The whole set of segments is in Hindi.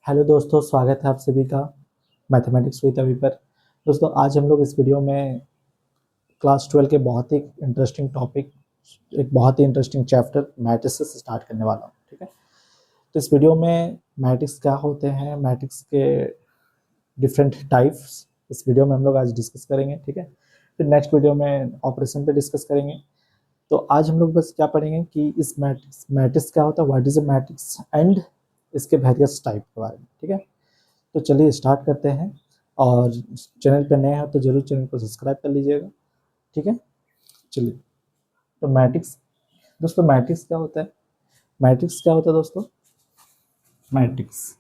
हेलो दोस्तों, स्वागत है आप सभी का मैथमेटिक्स विद अभी पर। दोस्तों, आज हम लोग इस वीडियो में क्लास 12 के बहुत ही इंटरेस्टिंग टॉपिक, एक बहुत ही इंटरेस्टिंग चैप्टर मैट्रिक्स से स्टार्ट करने वाला हूँ। ठीक है, तो इस वीडियो में मैट्रिक्स क्या होते हैं, मैट्रिक्स के डिफरेंट टाइप्स, इस वीडियो में हम लोग आज डिस्कस करेंगे। ठीक है, फिर नेक्स्ट वीडियो में ऑपरेशन पे डिस्कस करेंगे। तो आज हम लोग बस क्या पढ़ेंगे कि इस मैट्रिक्स क्या होता है, what is a matrix, and इसके वेरियस टाइप के बारे में। ठीक है, तो चलिए स्टार्ट करते हैं। और चैनल पर नए हैं तो जरूर चैनल को सब्सक्राइब कर लीजिएगा। ठीक है, चलिए। तो मैट्रिक्स, दोस्तों मैट्रिक्स क्या होता है? मैट्रिक्स क्या होता है दोस्तों? मैट्रिक्स,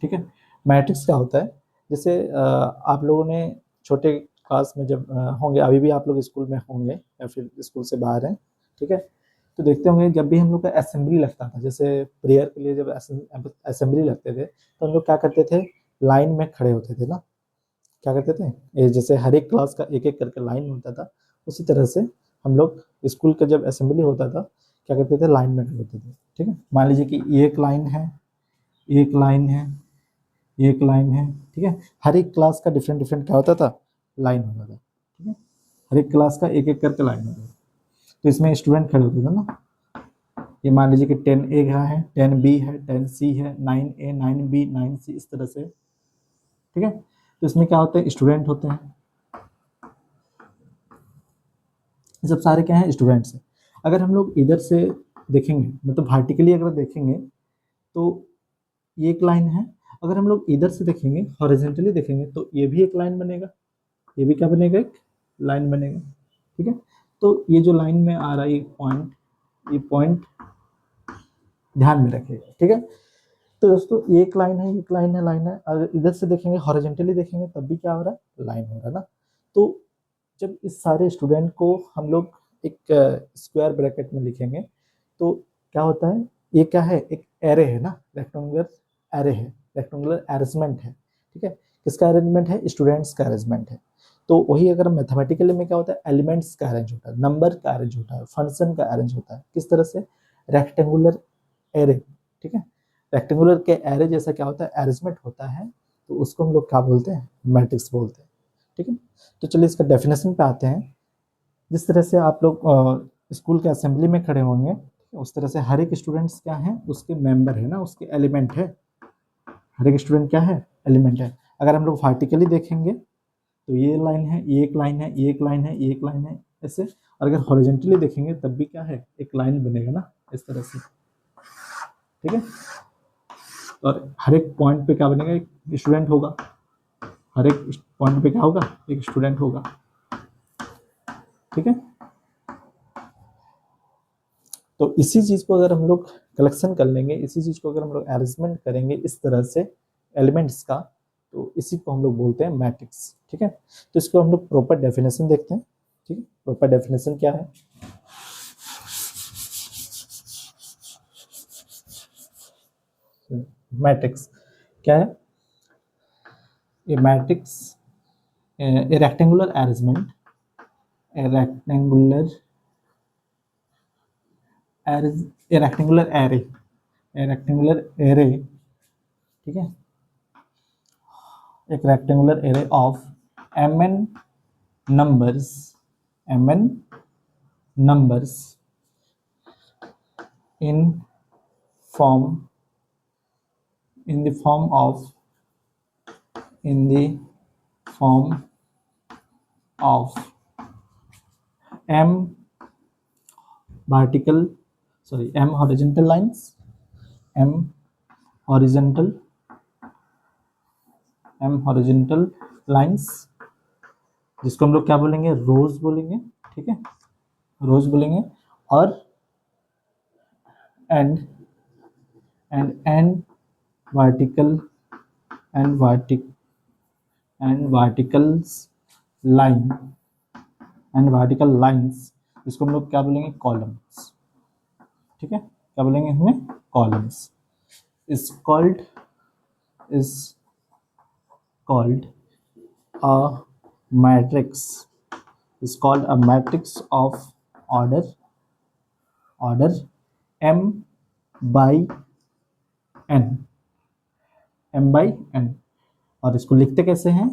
ठीक है, मैट्रिक्स क्या होता है? जैसे आप लोगों ने छोटे क्लास में जब होंगे, अभी भी आप लोग स्कूल में होंगे या फिर स्कूल से बाहर हैं, ठीक है, तो देखते होंगे जब भी हम लोग का असेंबली लगता था, जैसे प्रेयर के लिए जब असेंबली लगते थे तो हम लोग क्या करते थे, लाइन में खड़े होते थे ना। क्या करते थे, ये जैसे हर एक क्लास का एक एक करके लाइन होता था, उसी तरह से हम लोग स्कूल का जब असेंबली होता था क्या करते थे, लाइन में खड़े होते थे। ठीक है, मान लीजिए कि एक लाइन है, एक लाइन है, एक लाइन है। ठीक है, हर एक क्लास का डिफरेंट डिफरेंट क्या होता था, लाइन होता था। ठीक है, हर एक क्लास का एक एक करके लाइन होता था, तो इसमें स्टूडेंट खड़े होते थे ना। ये मान लीजिए कि 10A है, 10B है, 10C है, 9A, 9B, 9C, इस तरह से। ठीक है, तो इसमें क्या होते हैं, स्टूडेंट होते हैं। ये सब सारे क्या हैं, स्टूडेंट्स हैं। अगर हम लोग इधर से देखेंगे, मतलब वर्टिकली अगर देखेंगे तो ये एक लाइन है। अगर हम लोग इधर से देखेंगे, हॉरिजॉन्टली देखेंगे, तो ये भी एक लाइन बनेगा, ये भी क्या बनेगा, एक लाइन बनेगा। ठीक है, तो ये जो लाइन में आ रहा है ये पॉइंट ध्यान में रखिएगा। ठीक है, तो दोस्तों ये एक लाइन है, एक लाइन है, लाइन है। अगर इधर से देखेंगे, हॉरिजॉन्टली देखेंगे, तब भी क्या हो रहा है, लाइन हो रहा है ना। तो जब इस सारे स्टूडेंट को हम लोग एक स्क्वायर ब्रैकेट में लिखेंगे तो क्या होता है, ये क्या है, एक एरे है ना, रेक्टेंगुलर एरे है, रेक्टेंगुलर अरेंजमेंट है। ठीक है, किसका अरेंजमेंट है, स्टूडेंट्स का अरेंजमेंट है। तो वही अगर मैथमेटिकली में क्या होता है, एलिमेंट्स का अरेंज होता है, नंबर का अरेंज होता है, फंक्शन का अरेंज होता है, किस तरह से, रेक्टेंगुलर एरे। ठीक है, रेक्टेंगुलर के एरे जैसा क्या होता है, अरेंजमेंट होता है, तो उसको हम लोग क्या बोलते हैं, मैट्रिक्स बोलते हैं। ठीक है, तो चलिए इसका डेफिनेशन पे आते हैं। जिस तरह से आप लोग स्कूल के असेंबली में खड़े होंगे, उस तरह से हर एक स्टूडेंट्स क्या है, उसके मेंबर है ना, उसके एलिमेंट है। हर एक स्टूडेंट क्या है, एलिमेंट है। अगर हम लोग वर्टिकली देखेंगे तो ये लाइन है, ये एक लाइन है, ये एक लाइन है, ये एक लाइन है, ऐसे। और अगर हॉरिजॉन्टली देखेंगे तब भी क्या है, एक लाइन बनेगा ना, इस तरह से। ठीक है, और हर एक पॉइंट पे क्या बनेगा, एक स्टूडेंट होगा। हर एक पॉइंट पे क्या होगा, एक स्टूडेंट होगा। ठीक है, तो इसी चीज को अगर हम लोग कलेक्शन कर लेंगे, इसी चीज को अगर हम लोग अरेंजमेंट करेंगे इस तरह से एलिमेंट्स का, तो इसी को हम लोग बोलते हैं मैट्रिक्स। ठीक है, तो इसको हम लोग प्रॉपर डेफिनेशन देखते हैं। ठीक है, प्रॉपर डेफिनेशन क्या है, मैट्रिक्स क्या है, ये matrix A rectangular arrangement, A rectangular A rectangular array, A rectangular array. ठीक है, एक rectangular array of mn numbers, mn numbers in form, in the form of, in the form of m vertical, sorry, m horizontal lines, m horizontal, m horizontal lines, जिसको हम लोग क्या बोलेंगे, रोज बोलेंगे। ठीक है, रोज बोलेंगे। और and and vertical and verticals line and vertical lines, इसको हम लोग क्या बोलेंगे, कॉलम्स। ठीक है, क्या बोलेंगे हमें, columns. is called is called a matrix, is called a matrix of order m by n, m by n, और इसको लिखते कैसे हैं,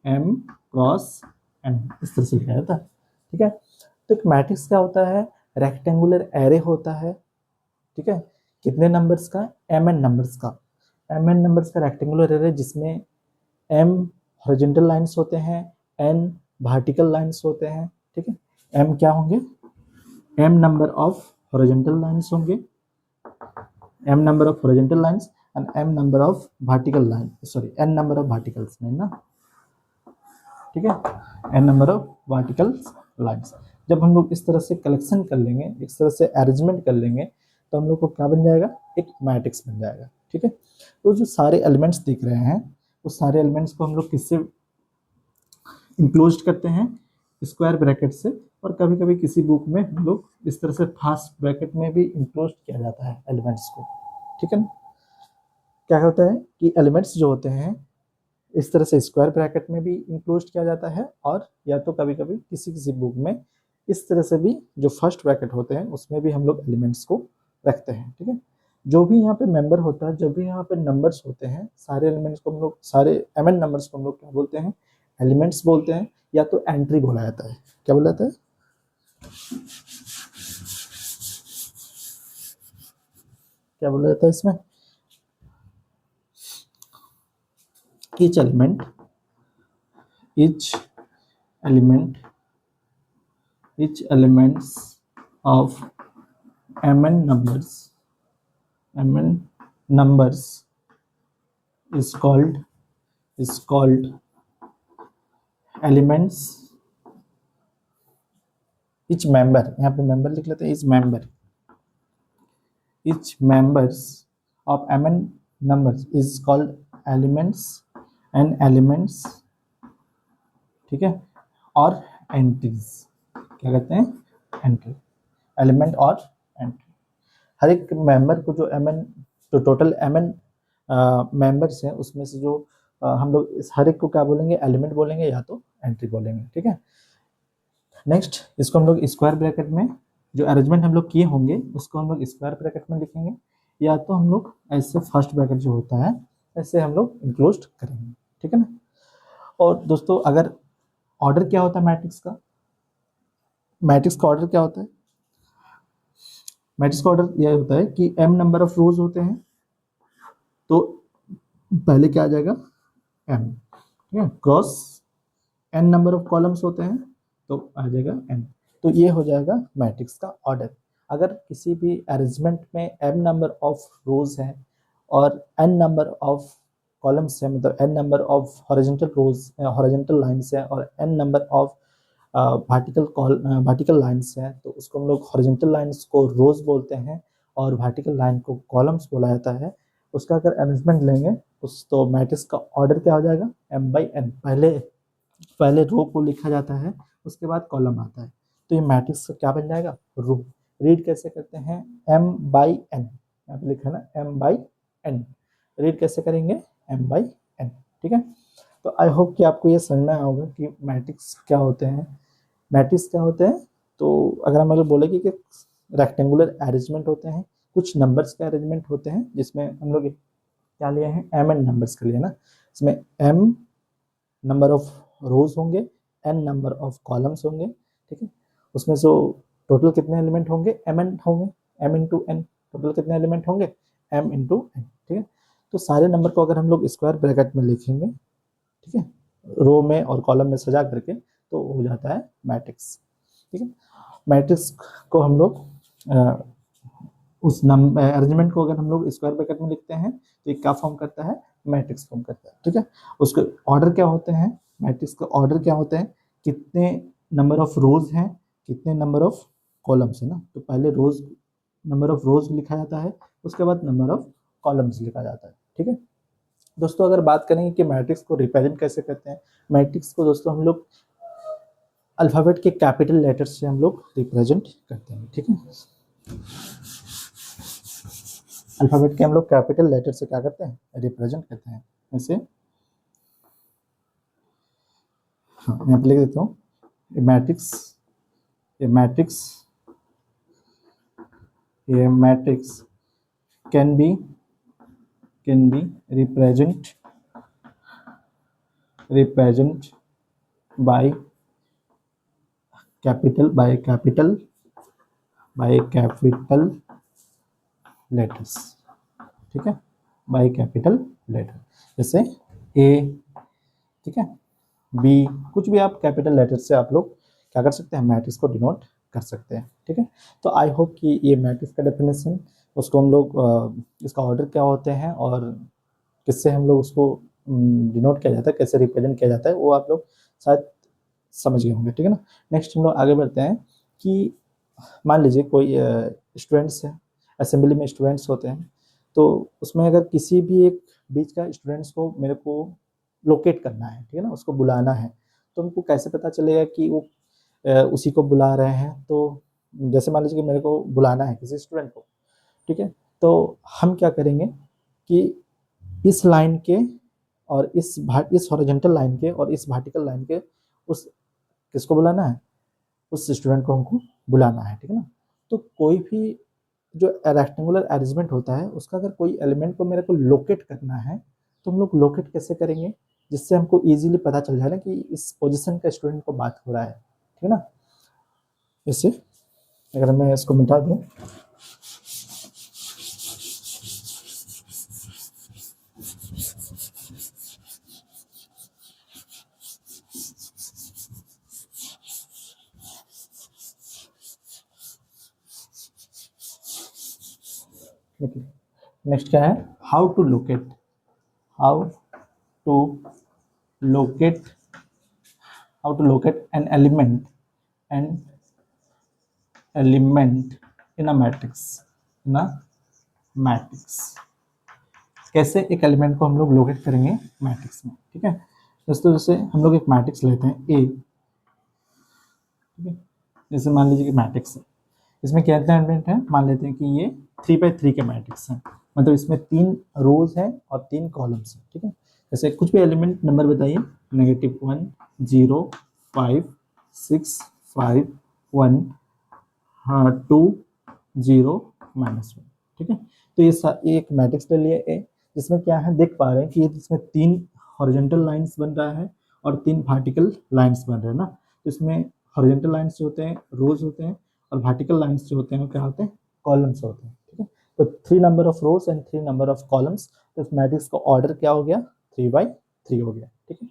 m क्रॉस n, इस तरह से लिखा जाता है। ठीक है, तो एक मैट्रिक्स क्या होता है, रेक्टेंगुलर एरे होता है। ठीक है, कितने नंबर्स का, mn नंबर्स का, mn नंबर्स का रेक्टेंगुलर एरे, जिसमें m हॉरिजॉन्टल लाइंस होते हैं, n वर्टिकल लाइंस होते हैं। ठीक है, m क्या होंगे, m number of horizontal lines होंगे, m number of horizontal lines and m number of vertical line, sorry n number of verticals में ना। ठीक है, n number of vertical lines. जब हम लोग इस तरह से कलेक्शन कर लेंगे, इस तरह से अरेंजमेंट कर लेंगे, तो हम लोग को क्या बन जाएगा, एक मैट्रिक्स बन जाएगा। ठीक है, तो जो सारे एलिमेंट्स दिख रहे हैं, उस सारे एलिमेंट्स को हम लोग किससे इंक्लोज करते हैं, स्क्वायर ब्रैकेट से, और कभी कभी किसी बुक में हम लोग इस तरह से फास्ट ब्रैकेट में भी इंक्लोज किया जाता है एलिमेंट्स को। ठीक है ना, क्या होता है कि एलिमेंट्स जो होते हैं इस तरह से स्क्वायर ब्रैकेट में भी इंक्लोज किया जाता है, और या तो कभी कभी किसी किसी बुक में इस तरह से भी जो फर्स्ट ब्रैकेट होते हैं उसमें भी हम लोग एलिमेंट्स को रखते हैं। ठीक है, जो भी यहाँ पे मेंबर होता है, जो भी यहाँ पे नंबर्स होते हैं, सारे एलिमेंट्स को हम लोग, सारे एम एन नंबर्स को हम लोग क्या बोलते हैं, एलिमेंट्स बोलते हैं, या तो एंट्री बोला जाता है। क्या बोला जाता है, क्या बोला जाता है इसमें, each element each element each elements of mn numbers is called elements, each member, यहाँ पे member लिख लेते हैं, each members of mn numbers is called elements and elements। ठीक है, और एंट्रीज, क्या कहते हैं, एंट्री, एलिमेंट और एंट्री। हर एक मेंबर को जो mn, जो टोटल mn मेंबर्स हैं उसमें से जो हम लोग इस हर एक को क्या बोलेंगे, एलिमेंट बोलेंगे या तो एंट्री बोलेंगे। ठीक है, नेक्स्ट इसको हम लोग स्क्वायर ब्रैकेट में जो अरेंजमेंट हम लोग किए होंगे उसको हम लोग स्क्वायर ब्रैकेट में लिखेंगे, या तो हम लोग ऐसे फर्स्ट ब्रैकेट जो होता है ऐसे हम लोग इंक्लोज करेंगे। ठीक है ना, और दोस्तों अगर ऑर्डर क्या होता है मैट्रिक्स का, मैट्रिक्स का ऑर्डर क्या होता है, मैट्रिक्स का ऑर्डर यह होता है कि m नंबर ऑफ रोज होते हैं, तो पहले क्या आ जाएगा, m, ठीक है, cross n number of columns होते हैं तो आ जाएगा n। तो ये हो जाएगा मैट्रिक्स का ऑर्डर। अगर किसी भी अरेंजमेंट में m नंबर ऑफ रोज है और n नंबर ऑफ कॉलम्स है, मतलब n number of horizontal rows, horizontal lines है, और n number of vertical lines है, तो उसको हम लोग हॉरिजॉन्टल लाइंस को रोज बोलते हैं और वर्टिकल लाइन को कॉलम्स बोला जाता है। उसका अगर अरेंजमेंट लेंगे उस, तो मैट्रिक्स का ऑर्डर क्या हो जाएगा, m बाई n, पहले रो को लिखा जाता है, उसके बाद कॉलम आता है, तो ये मैट्रिक्स का क्या बन जाएगा, रो। रीड कैसे करते हैं, m बाई n, यहाँ पे लिखा है ना m बाई n, रीड कैसे करेंगे, m बाई n। ठीक है, तो आई होप कि आपको ये समझ में आया होगा कि मैट्रिक्स क्या होते हैं। मैट्रिक्स क्या होते हैं, तो अगर हम लोग बोले कि रेक्टेंगुलर अरेंजमेंट होते हैं, कुछ नंबर्स के अरेंजमेंट होते हैं, जिसमें हम लोग क्या लिए हैं, एम एन नंबर्स के लिए ना, इसमें m नंबर ऑफ रोज होंगे, n नंबर ऑफ कॉलम्स होंगे। ठीक है, उसमें जो टोटल कितने एलिमेंट होंगे, mn होंगे, m इंटू n, टोटल कितने एलिमेंट होंगे, m इंटू n। ठीक है, तो सारे नंबर को अगर हम लोग स्क्वायर ब्रैकेट में लिखेंगे, ठीक है, रो में और कॉलम में सजा करके, तो हो जाता है मैट्रिक्स। ठीक है, मैट्रिक्स को हम लोग उस नंबर अरेंजमेंट को अगर हम लोग स्क्वायर ब्रैकेट में लिखते हैं तो ये क्या फॉर्म करता है, मैट्रिक्स फॉर्म करता है। ठीक है, उसके ऑर्डर क्या होते हैं, मैट्रिक्स का ऑर्डर क्या होते हैं, कितने नंबर ऑफ रोज हैं, कितने नंबर ऑफ कॉलम्स है ना, तो पहले रोज, नंबर ऑफ रोज लिखा जाता है, उसके बाद नंबर ऑफ कॉलम्स लिखा जाता है। ठीक है दोस्तों, अगर बात करेंगे कि मैट्रिक्स को रिप्रेजेंट कैसे करते हैं, मैट्रिक्स को दोस्तों हम लोग अल्फ़ाबेट के कैपिटल लेटर्स से हम लोग रिप्रेजेंट करते हैं। ठीक है, अल्फ़ाबेट के हम लोग कैपिटल लेटर से क्या करते हैं, रिप्रेजेंट करते हैं। जैसे हाँ, यहाँ पे लिख देता हूँ, मैट्रिक्स, ये matrix can be represent by capital letters, ठीक है, बाय कैपिटल लेटर, जैसे ए, ठीक है, बी, कुछ भी आप कैपिटल लेटर से आप लोग क्या कर सकते हैं, मैट्रिक्स को डिनोट कर सकते हैं, ठीक है। तो आई होप कि ये मैट्रिक्स का डेफिनेशन, उसको हम लोग इसका ऑर्डर क्या होते हैं और किससे हम लोग उसको डिनोट किया जाता है, कैसे रिप्रेजेंट किया जाता है, वो आप लोग शायद समझ गए होंगे, ठीक है ना। नेक्स्ट हम लोग आगे बढ़ते हैं कि मान लीजिए कोई स्टूडेंट्स है, असेंबली में स्टूडेंट्स होते हैं, तो उसमें अगर किसी भी एक बीच का स्टूडेंट्स को मेरे को लोकेट करना है, ठीक है ना, उसको बुलाना है, तो हमको कैसे पता चलेगा कि वो उसी को बुला रहे हैं। तो जैसे मान लीजिए कि मेरे को बुलाना है किसी स्टूडेंट को, ठीक है, तो हम क्या करेंगे कि इस लाइन के और इस हॉरिजॉन्टल लाइन के और इस वर्टिकल लाइन के उस किसको बुलाना है, उस स्टूडेंट को हमको बुलाना है, ठीक है ना। तो कोई भी जो रेक्टेंगुलर अरेंजमेंट होता है उसका अगर कोई एलिमेंट को मेरे को लोकेट करना है, तो हम लोग लोकेट कैसे करेंगे, जिससे हमको इजीली पता चल जाए ना कि इस पोजीशन का स्टूडेंट को बात हो रहा है, ठीक है ना। जैसे अगर मैं इसको मिटा दूं, नेक्स्ट क्या है, how to locate locate how to locate an element in a matrix, कैसे एक एलिमेंट को हम लोग लोकेट करेंगे मैट्रिक्स में, ठीक है। दोस्तों जैसे हम लोग एक मैट्रिक्स लेते हैं ए, ठीक है, जैसे मान लीजिए कि मैट्रिक्स है, इसमें कितने एलिमेंट हैं, मान लेते हैं कि ये 3x3 के मैट्रिक्स हैं, मतलब इसमें 3 रोज हैं और 3 कॉलम्स हैं, ठीक है। जैसे कुछ भी एलिमेंट नंबर बताइए, -1 0 5 6 5 1 2 0 -1, ठीक है। तो ये एक मैट्रिक्स ले लिए ए, जिसमें क्या है देख पा रहे हैं कि इसमें 3 हॉरिजॉन्टल लाइंस बन रहा है और 3 वर्टिकल लाइंस बन रहे हैं ना। तो इसमें हॉरिजॉन्टल लाइंस जो होते हैं रोज होते हैं और वर्टिकल लाइंस जो होते हैं वो क्या होते हैं, कॉलम्स होते हैं, ठीक है। तो 3 number of rose and 3 number of columns, तो इस मैट्रिक्स का ऑर्डर क्या हो गया, 3x3 हो गया, ठीक है।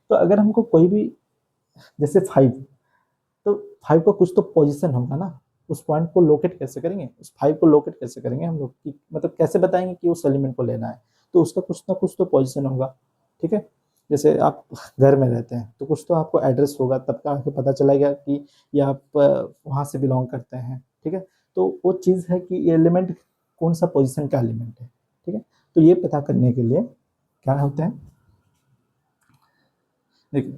तो अगर हमको कोई भी जैसे 5, तो 5 का कुछ तो पोजीशन होगा ना, उस पॉइंट को लोकेट कैसे करेंगे, उस 5 को लोकेट कैसे करेंगे हम लोग कि मतलब कैसे बताएंगे कि उस एलिमेंट को लेना है, तो उसका कुछ ना कुछ तो पोजीशन होगा, ठीक है। जैसे आप घर में रहते हैं तो कुछ तो आपको एड्रेस होगा, तब का आपको पता चलेगा कि ये आप वहाँ से बिलोंग करते हैं, ठीक है। तो वो चीज़ है कि ये एलिमेंट कौन सा पोजीशन का एलिमेंट है, ठीक है। तो ये पता करने के लिए क्या होता है, देखिए,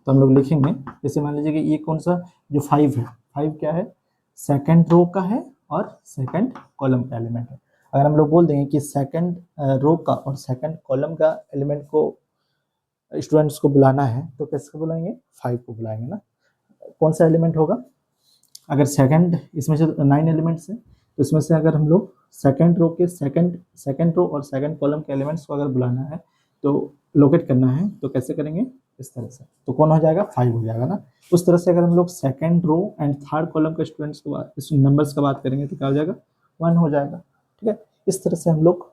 तो हम लोग लिखेंगे, जैसे मान लीजिए कि ये कौन सा जो 5 है, 5 क्या है, सेकंड रो का है और सेकंड कॉलम का एलिमेंट है। अगर हम लोग बोल देंगे कि सेकंड रो का और सेकंड कॉलम का एलिमेंट को स्टूडेंट्स को बुलाना है, तो कैसे बुलाएंगे, 5 को बुलाएंगे ना। कौन सा एलिमेंट होगा, अगर सेकंड, इसमें से 9 एलिमेंट्स हैं, तो इसमें से अगर हम लोग सेकंड रो के सेकंड रो और सेकंड कॉलम के एलिमेंट्स को अगर बुलाना है, तो लोकेट करना है, तो कैसे करेंगे, इस तरह से, तो कौन हो जाएगा, 5 हो जाएगा ना। उस तरह से अगर हम लोग second row and third column के स्टूडेंट्स को इस नंबर्स का बात करेंगे, तो क्या हो जाएगा, 1 हो जाएगा, ठीक है। इस तरह से हम लोग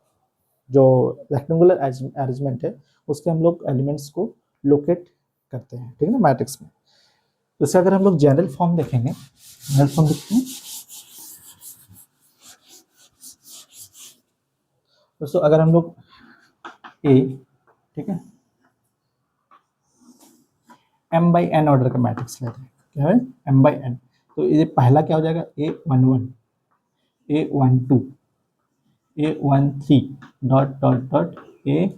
जो रेक्टेंगुलर अरेंजमेंट है उसके हम लोग एलिमेंट्स को लोकेट करते हैं, ठीक है ना, मैट्रिक्स में। जैसे अगर हम लोग जनरल फॉर्म देखेंगे, जनरल फॉर्म देखते हैं दोस्तों, अगर हम लोग ए, ठीक है, m/n ऑर्डर का मैट्रिक्स लेते हैं, क्या है, m/n, तो ये पहला क्या हो जाएगा, A11 A12 A13 dot dot dot A1n,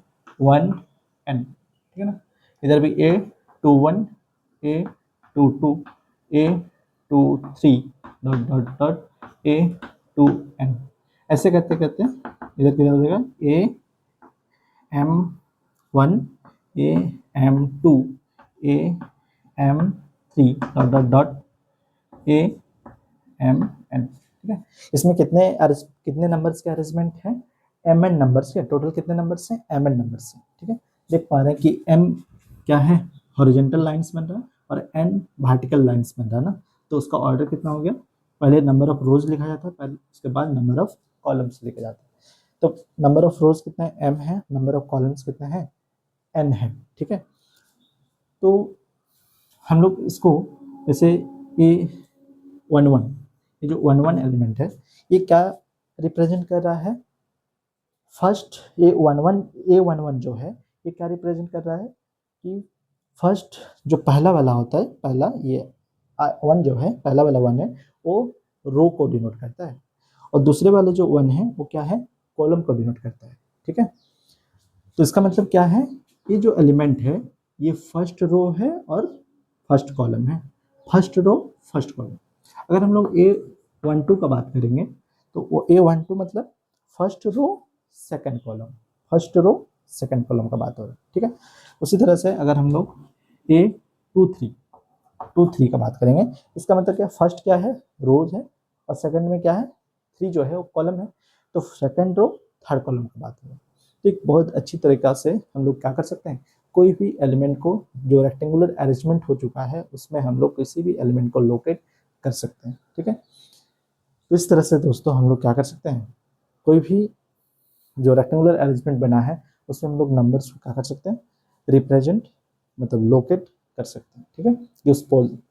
ठीक है ना। इधर भी A21 A22 A23 dot dot dot A2n, ऐसे करते करते इधर किधर हो जाएगा, AM1 AM2 AM3 dot dot dot AMN, ठीक है। इसमें कितने नंबर्स के अरेंजमेंट है, mn नंबर्स के, टोटल कितने नंबर्स हैं, mn नंबर्स हैं। ठीक है, देख पा रहे हैं कि m क्या है, हॉरिजॉन्टल लाइंस बन रहा है और n वर्टिकल लाइंस बन रहा है ना, तो उसका ऑर्डर कितना हो गया, पहले नंबर ऑफ रोज लिखा जाता है, पहले उसके बाद नंबर ऑफ कॉलम्स लिखा जाता है। तो नंबर ऑफ रोज कितने हैं, m है, नंबर ऑफ कॉलम्स कितने हैं, n है। ठीक है, तो हम लोग इसको जैसे ये 1 1, ये जो 1 1 एलिमेंट है ये क्या रिप्रेजेंट कर रहा है, फर्स्ट ये 1 1 जो है ये क्या रिप्रेजेंट कर रहा है कि फर्स्ट जो पहला वाला होता है, पहला ये 1 जो है, पहला वाला 1 है वो रो को डिनोट करता है, और दूसरे वाले जो 1 है वो क्या है, कॉलम को डिनोट करता है। ठीक है, तो इसका मतलब क्या है, ये जो एलिमेंट है ये फर्स्ट रो है और फर्स्ट कॉलम है, फर्स्ट रो फर्स्ट कॉलम। अगर हम लोग A12 का बात करेंगे तो वो A12 मतलब first row second column, first row second column का बात हो रहा है। ठीक है, उसी तरह से अगर हम लोग A23 का बात करेंगे, इसका मतलब क्या, फर्स्ट क्या है, रोज है, और सेकंड में क्या है, 3 जो है वो कॉलम है, तो सेकंड रो थर्ड कॉलम की बात है। तो एक बहुत अच्छी तरीका से हम लोग क्या कर सकते हैं, कोई भी एलिमेंट को जो रेक्टेंगुलर अरेंजमेंट हो चुका है उसमें हम लोग किसी भी एलिमेंट को लोकेट कर सकते हैं। ठीक है, तो इस तरह से दोस्तों हम लोग क्या कर सकते हैं, कोई भी जो रेक्टेंगुलर अरेंजमेंट बना है उसमें हम लोग नंबर्स को क्या कर सकते हैं, रिप्रेजेंट मतलब लोकेट कर सकते हैं। ठीक है, कि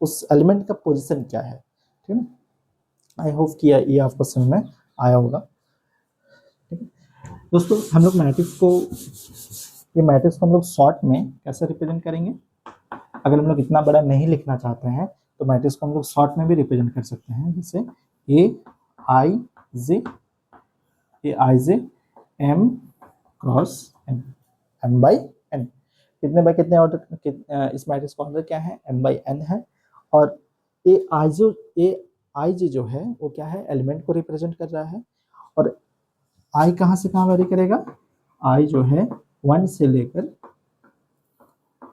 उस एलिमेंट का पोजीशन क्या है। ठीक है, आई होप कि ये आपको समझ में आया होगा। ठीक है दोस्तों, हम लोग मैट्रिक्स को, ये मैट्रिक्स को हम लोग शॉर्ट में कैसे रिप्रेजेंट करेंगे, अगर हम लोग इतना बड़ा नहीं लिखना चाहते हैं तो मैट्रिक्स को हम लोग शॉर्ट में भी रिप्रेजेंट कर सकते हैं, जैसे A I J M cross N, M by N, कितने बाई कितने ऑर्डर, इस मैट्रिक्स का ऑर्डर क्या है, एम बाई एन है, और ए आई जे जो है वो क्या है, एलिमेंट को रिप्रेजेंट कर रहा है, और आई कहाँ से कहाँ वेरी करेगा, आई जो है 1 से लेकर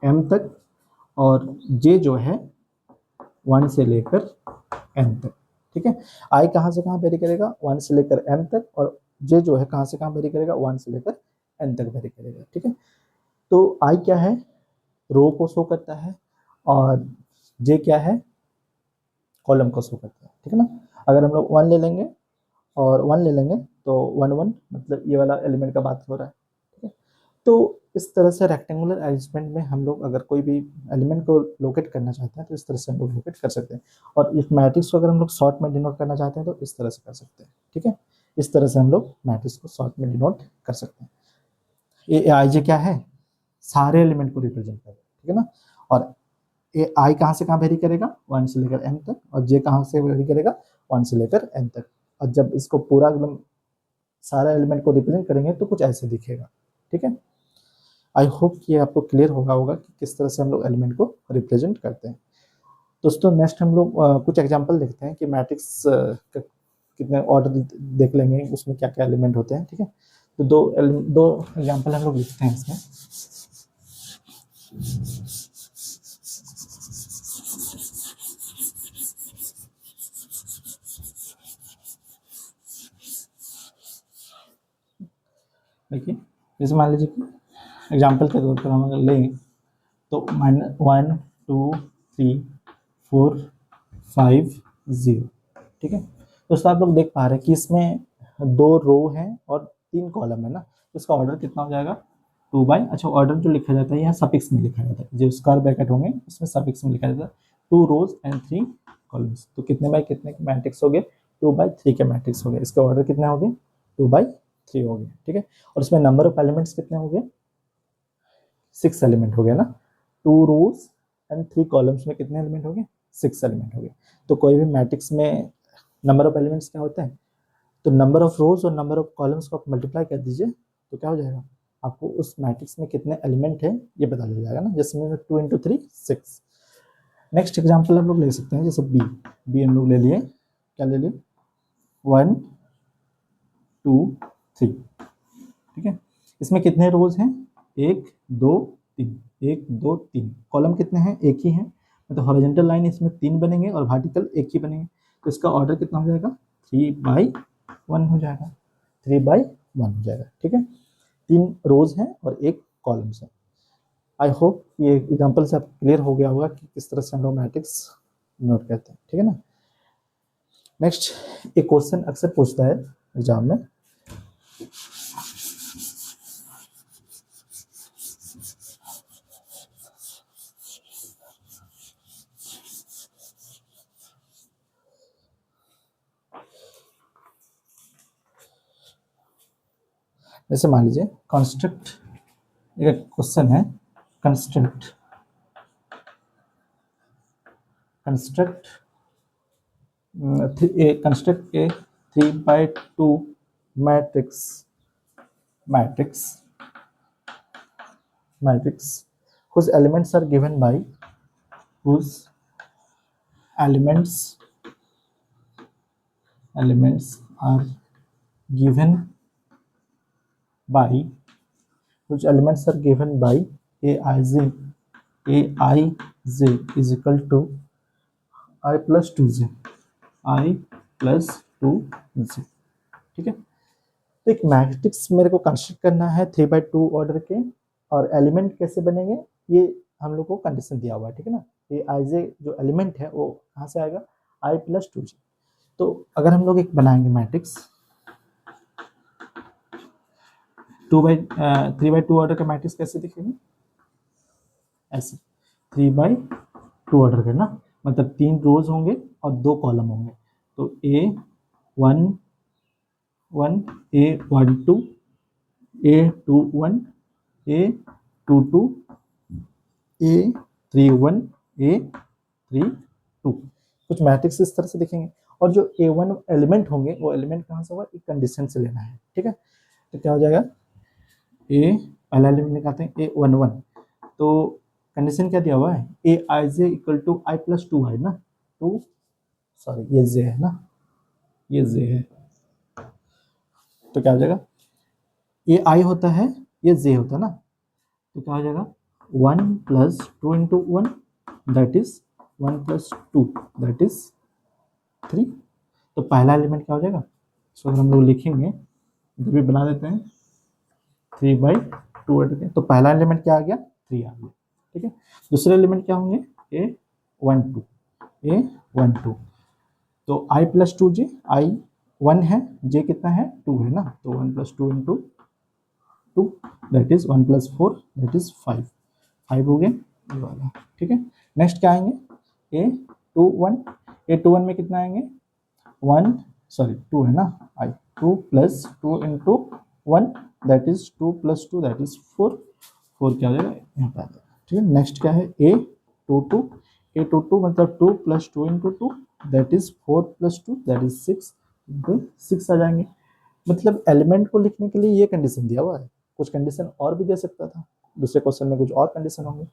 m तक, और j जो है 1 से लेकर n तक। ठीक है, i कहाँ से कहाँ वेरी करेगा, 1 से लेकर m तक, और j जो है कहाँ से कहाँ वेरी करेगा, 1 से लेकर n तक वेरी करेगा। ठीक है, तो i क्या है, रो को शो करता है, और j क्या है, कॉलम को शो करता है। ठीक है ना, अगर हम लोग 1 ले लेंगे और 1 ले लेंगे तो 1 1 मतलब ये वाला एलिमेंट का बात हो रहा है। ठीक है, तो इस तरह से रेक्टेंगुलर अरेंजमेंट में हम लोग अगर कोई भी एलिमेंट को लोकेट करना चाहते हैं तो इस तरह से हम लोग लोकेट कर सकते हैं, और इस मैट्रिक्स को अगर हम लोग शॉर्ट में डिनोट करना चाहते हैं तो इस तरह से कर सकते हैं। ठीक है, इस तरह से हम लोग मैट्रिक्स को शॉर्ट में डिनोट कर सकते हैं। ये आई जे क्या है, सारे एलिमेंट को रिप्रेजेंट कर, ठीक है ना, और ये आई कहाँ से कहाँ वेरी करेगा, 1 से लेकर m तक, और जे कहाँ से वेरी करेगा, 1 से लेकर n तक, और जब इसको पूरा एकदम सारा एलिमेंट को रिप्रेजेंट करेंगे तो कुछ ऐसे दिखेगा। ठीक है, आई होप कि आपको क्लियर होगा कि किस तरह से हम लोग एलिमेंट को रिप्रेजेंट करते हैं। दोस्तों नेक्स्ट हम लोग कुछ एग्जांपल देखते हैं कि मैट्रिक्स कितने ऑर्डर देख लेंगे, उसमें क्या क्या एलिमेंट होते हैं। ठीक है, तो दो एग्जांपल हम लोग लिखते हैं इसमें। देखिए, जैसे मान लीजिए कि एग्जाम्पल के तौर पर हम अगर लें तो -1 2 3 4 5 0। ठीक है, दोस्तों आप लोग देख पा रहे हैं कि इसमें 2 रो हैं और 3 कॉलम है ना, तो इसका ऑर्डर कितना हो जाएगा, 2 बाई, अच्छा ऑर्डर जो लिखा जाता है यहाँ सफिक्स में लिखा जाता है, जो स्क्वायर ब्रैकेट होंगे उसमें सफिक्स में लिखा जाता है 2 रोज एंड 3 कॉलम्स। तो कितने बाई कितने के मैट्रिक्स हो गए, 2/3 के मैट्रिक्स हो गए, इसके ऑर्डर कितने हो गए, 2/3 हो गए। ठीक है, और इसमें नंबर ऑफ एलिमेंट्स कितने हो गए, 6 एलिमेंट हो गया ना, 2 रोज एंड 3 कॉलम्स में कितने एलिमेंट हो गए, 6 एलिमेंट हो गए। तो कोई भी मैट्रिक्स में नंबर ऑफ एलिमेंट्स क्या होते हैं, तो नंबर ऑफ रोज और नंबर ऑफ कॉलम्स को आप मल्टीप्लाई कर दीजिए तो क्या हो जाएगा, आपको उस मैट्रिक्स में कितने एलिमेंट है ये पता लग जाएगा ना, जैसे में 2 × 3 6। नेक्स्ट एग्जाम्पल हम लोग ले सकते हैं, जैसे बी हम लोग ले लिए, क्या ले लिए, 1 2 3। ठीक है, इसमें कितने रोज हैं, 1 2 3, 1 2 3, कॉलम कितने हैं, एक ही है, मतलब हॉरिजॉन्टल लाइन इसमें 3 बनेंगे और वर्टिकल एक ही बनेंगे, तो इसका ऑर्डर कितना हो जाएगा, 3/1 हो जाएगा, 3/1 हो जाएगा। ठीक है, 3 रोज हैं और 1 कॉलम्स है। आई होप ये एग्जांपल से आप क्लियर हो गया होगा कि किस तरह से हम लोग मैट्रिक्स नोट करते हैं। ठीक है ना। नेक्स्ट एक क्वेश्चन अक्सर पूछता है एग्जाम में, जैसे मान लीजिए कंस्ट्रक्ट, एक क्वेश्चन है, construct construct construct A 3/2 matrix whose elements are given by whose elements are given by whose elements are given by aij is equal to I plus 2j i plus 2j। ठीक है, तो एक मैट्रिक्स मेरे को कंस्ट्रक्ट करना है 3/2 ऑर्डर के, और एलिमेंट कैसे बनेंगे ये हम लोग को कंडीशन दिया हुआ है। ठीक है ना, ये आई जे जो एलिमेंट है वो कहाँ से आएगा, i plus 2j। तो अगर हम लोग एक बनाएंगे मैट्रिक्स 3/2 ऑर्डर का मैट्रिक्स कैसे दिखेगा, ऐसे 3/2 ऑर्डर का ना, मतलब 3 रोज होंगे और 2 कॉलम होंगे। तो A11 A12 A21 A22 A31 A32, कुछ मैट्रिक्स इस तरह से दिखेंगे। और जो A1 एलिमेंट होंगे वो एलिमेंट कहाँ से होगा, एक कंडीशन से लेना है। ठीक है, तो क्या हो जाएगा, पहला एलिमेंट निकालते हैं A11, तो कंडीशन क्या दिया हुआ है, aij equal to i plus 2 है ना, तो सॉरी ये j है ना, ये j है, तो क्या हो जाएगा, ये i होता है ये j होता है ना, तो क्या हो जाएगा 1 plus 2 into 1 that is 1 plus 2 that is 3। तो पहला एलिमेंट क्या हो जाएगा, इसको अगर हम लोग लिखेंगे इधर भी बना देते हैं 3/2 के, तो पहला एलिमेंट क्या आ गया, 3 आ गया। ठीक है, दूसरे एलिमेंट क्या होंगे, A12 तो i प्लस 2j, i 1 है, j कितना है 2 है ना, तो 1 plus 2 into 2 that is 1 plus 4 that is 5 हो गए ये वाला। ठीक है, नेक्स्ट क्या आएंगे, A21 में कितना आएंगे 1 सॉरी 2 है ना, i 2 plus 2 into 1 that is 2 plus 2 that is 4 क्या हो जाएगा यहाँ पे आ जाएगा। ठीक है, नेक्स्ट क्या है A22 मतलब 2 plus 2 into 2 that is 4 plus 2 that is 6 आ जाएंगे। मतलब एलिमेंट को लिखने के लिए ये कंडीशन दिया हुआ है, कुछ कंडीशन और भी दे सकता था, दूसरे क्वेश्चन में कुछ और कंडीशन होंगे।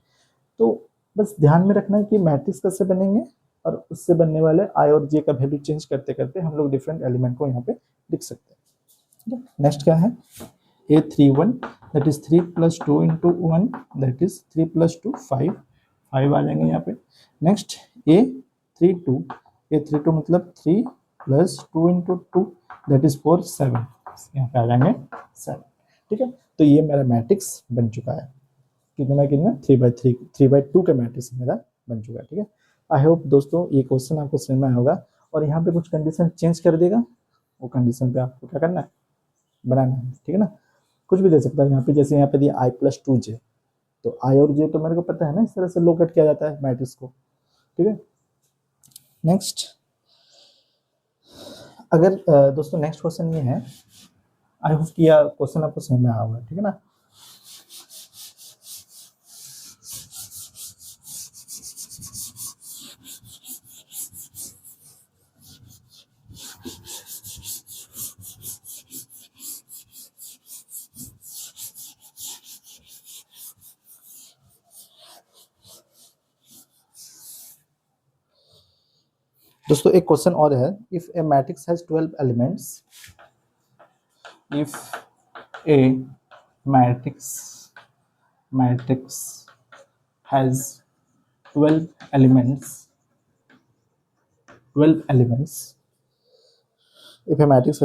तो बस ध्यान में रखना है कि मैट्रिक्स कैसे बनेंगे और उससे बनने वाले आई और जे का वैल्यू चेंज करते करते हम लोग डिफरेंट एलिमेंट को यहाँ पे लिख सकते हैं। ठीक है, नेक्स्ट क्या है A31 that is 3 plus 2 into 1 that is 3 plus 2 5 आ जाएंगे यहाँ पे। नेक्स्ट A32 मतलब 3 प्लस 2 इंटू 2 दैट इज 4 7 यहाँ पे आ जाएंगे 7। ठीक है, तो ये मेरा मैट्रिक्स बन चुका है, कितना 3/2 का मैट्रिक्स मेरा बन चुका है। ठीक है, आई होप दोस्तों ये क्वेश्चन आपको समझ में आया होगा, और यहाँ पे कुछ कंडीशन चेंज कर देगा, वो कंडीशन पे आपको क्या करना है, बनाना है। ठीक है ना, कुछ भी दे सकता है यहाँ पे, जैसे यहाँ पे दिया i प्लस 2j, तो i और j तो मेरे को पता है ना, इस तरह से लोकेट किया जाता है मैट्रिक्स को। ठीक है, नेक्स्ट अगर दोस्तों नेक्स्ट क्वेश्चन ये है, आई होप कि यह क्वेश्चन आपको समझ में आया होगा। ठीक है ना, दोस्तों एक क्वेश्चन और है, if A matrix has 12 elements, if A matrix has 12 elements If a matrix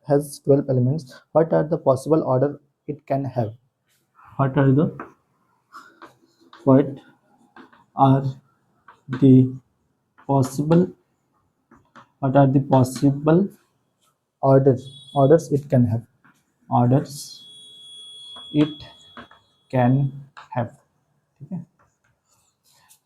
has 12 elements, what are the possible order it can have? What are the possible what are the possible orders it can have? Orders it can have. ठीक है,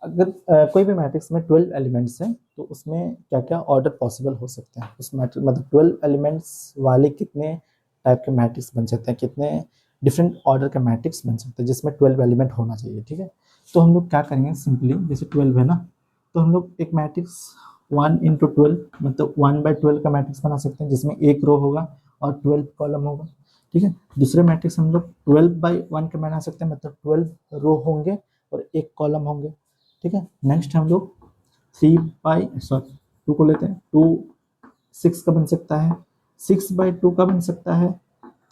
अगर कोई भी मैट्रिक्स में 12 एलिमेंट्स हैं तो उसमें क्या क्या ऑर्डर पॉसिबल हो सकते हैं? उस मैट्रिक्स मतलब 12 एलिमेंट्स वाले कितने टाइप के मैट्रिक्स बन सकते हैं, कितने डिफरेंट ऑर्डर के मैट्रिक्स बन सकते हैं जिसमें 12 एलिमेंट होना चाहिए। ठीक है, तो हम लोग क्या करेंगे, सिंपली जैसे 12 है ना, तो हम लोग एक मैट्रिक्स 1 इंटू 12 मतलब 1/12 का मैट्रिक्स बना सकते हैं जिसमें एक रो होगा और 12 कॉलम होगा। ठीक है, दूसरे मैट्रिक्स हम लोग 12/1 का बना सकते हैं मतलब 12 रो होंगे और एक कॉलम होंगे। ठीक है, नेक्स्ट हम लोग 2 को लेते हैं, 2 6 का बन सकता है, 6/2 का बन सकता है,